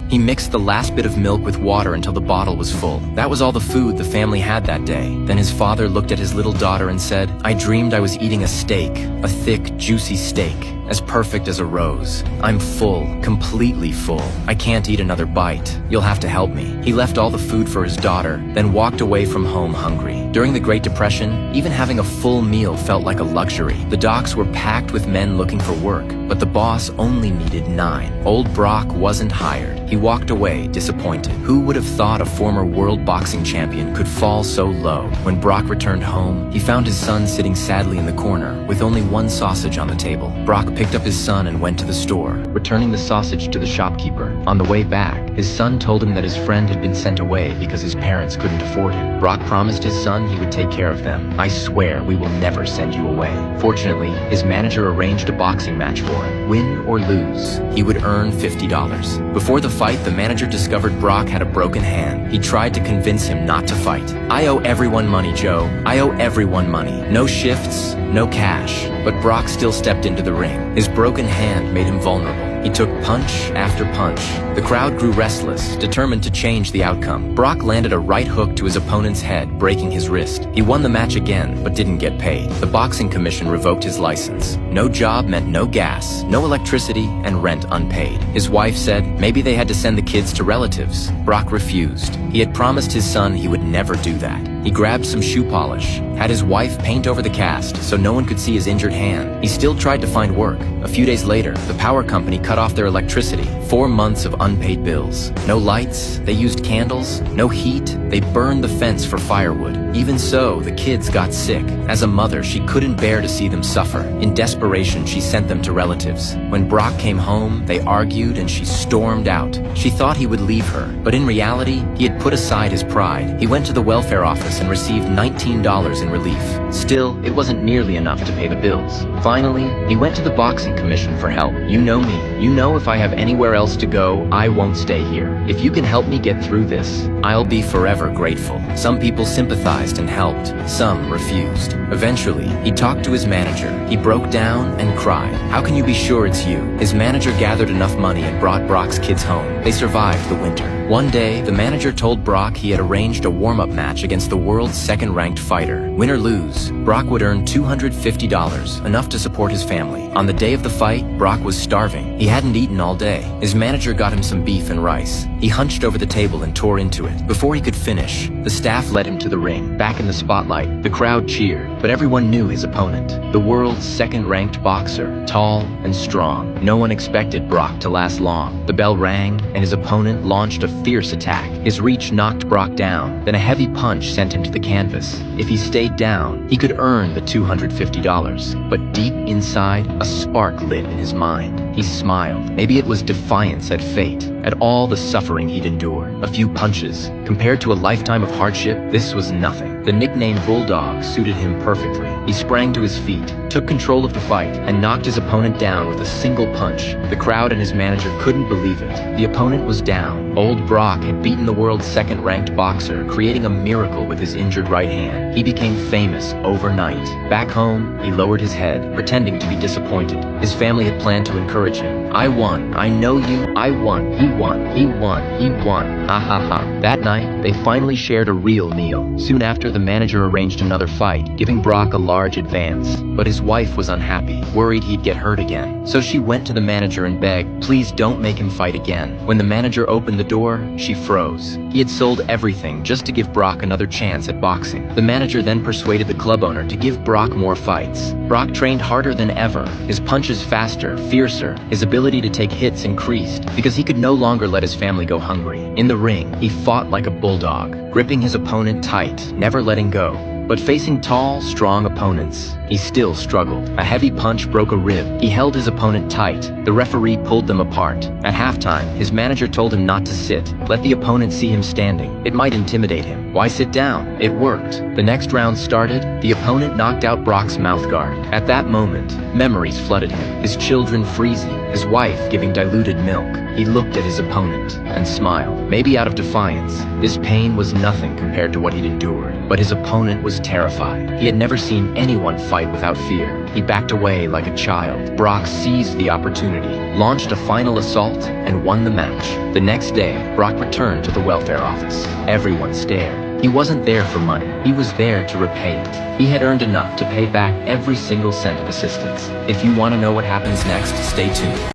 He mixed the last bit of milk with water until the bottle was full. That was all the food the family had that day. Then his father looked at his little daughter and said, "I dreamed I was eating a steak, a thick, juicy steak, as perfect as a rose. I'm full, completely full. I can't eat another bite. You'll have to help me." He left all the food for his daughter, then walked away from home hungry. During the Great Depression, even having a full meal felt like a luxury. The docks were packed with men looking for work, but the boss only needed 9. Old Brock wasn't hired. He walked away, disappointed. Who would have thought a former world boxing champion could fall so low? When Brock returned home, he found his son sitting sadly in the corner, with only one sausage on the table. Brock picked up his son and went to the store, returning the sausage to the shopkeeper. On the way back, his son told him that his friend had been sent away because his parents couldn't afford him. Brock promised his son he would take care of them. "I swear we will never send you away." Fortunately, his manager arranged a boxing match for him. Win or lose, he would earn $50. Before the fight, the manager discovered Brock had a broken hand. He tried to convince him not to fight. "I owe everyone money, Joe. I owe everyone money. No shifts, no cash." But Brock still stepped into the ring. His broken hand made him vulnerable. He took punch after punch. The crowd grew restless, determined to change the outcome. Brock landed a right hook to his opponent's head, breaking his wrist. He won the match again, but didn't get paid. The boxing commission revoked his license. No job meant no gas, no electricity, and rent unpaid. His wife said maybe they had to send the kids to relatives. Brock refused. He had promised his son he would never do that. He grabbed some shoe polish, had his wife paint over the cast so no one could see his injured hand. He still tried to find work. A few days later, the power company cut off their electricity. 4 months of unpaid bills. No lights, they used candles. No heat, they burned the fence for firewood. Even so, the kids got sick. As a mother, she couldn't bear to see them suffer. In desperation, she sent them to relatives. When Brock came home, they argued and she stormed out. She thought he would leave her, but in reality, he had put aside his pride. He went to the welfare office and received $19 in relief. Still, it wasn't nearly enough to pay the bills. Finally, he went to the boxing commission for help. "You know me. You know if I have anywhere else to go, I won't stay here. If you can help me get through this, I'll be forever grateful." Some people sympathized and helped. Some refused. Eventually, he talked to his manager. He broke down and cried. "How can you be sure it's you?" His manager gathered enough money and brought Brock's kids home. They survived the winter. One day, the manager told Brock he had arranged a warm-up match against the world's second-ranked fighter. Win or lose, Brock would earn $250, enough to support his family. On the day of the fight, Brock was starving. He hadn't eaten all day. His manager got him some beef and rice. He hunched over the table and tore into it. Before he could finish, the staff led him to the ring. Back in the spotlight, the crowd cheered, but everyone knew his opponent. The world's second-ranked boxer, tall and strong. No one expected Brock to last long. The bell rang, and his opponent launched a fierce attack. His reach knocked Brock down, then a heavy punch sent him to the canvas. If he stayed down, he could earn the $250. But deep inside, a spark lit in his mind. He smiled. Maybe it was defiance at fate, at all the suffering he'd endured. A few punches. Compared to a lifetime of hardship, this was nothing. The nickname Bulldog suited him perfectly. He sprang to his feet, took control of the fight, and knocked his opponent down with a single punch. The crowd and his manager couldn't believe it. The opponent was down. Old Brock had beaten the world's second-ranked boxer, creating a miracle with his injured right hand. He became famous overnight. Back home, he lowered his head, pretending to be disappointed. His family had planned to encourage him. "I won. I know you. I won. He won. He won. He won. Ha ha ha." That night, they finally shared a real meal. Soon after, the manager arranged another fight, giving Brock a large advance. But his wife was unhappy, worried he'd get hurt again. So she went to the manager and begged, "Please don't make him fight again." When the manager opened the door, she froze. He had sold everything just to give Brock another chance at boxing. The manager then persuaded the club owner to give Brock more fights. Brock trained harder than ever. His punches faster, fiercer. His ability to take hits increased because he could no longer let his family go hungry. In the ring, he fought like a bulldog, gripping his opponent tight, never letting go. But facing tall, strong opponents, he still struggled. A heavy punch broke a rib. He held his opponent tight. The referee pulled them apart. At halftime, his manager told him not to sit. Let the opponent see him standing. It might intimidate him. Why sit down? It worked. The next round started. The opponent knocked out Brock's mouthguard. At that moment, memories flooded him. His children freezing, his wife giving diluted milk. He looked at his opponent and smiled, maybe out of defiance. This pain was nothing compared to what he'd endured, but his opponent was terrified. He had never seen anyone fight fight without fear. He backed away like a child. Brock seized the opportunity, launched a final assault, and won the match. The next day, Brock returned to the welfare office. Everyone stared. He wasn't there for money. He was there to repay it. He had earned enough to pay back every single cent of assistance. If you want to know what happens next, stay tuned.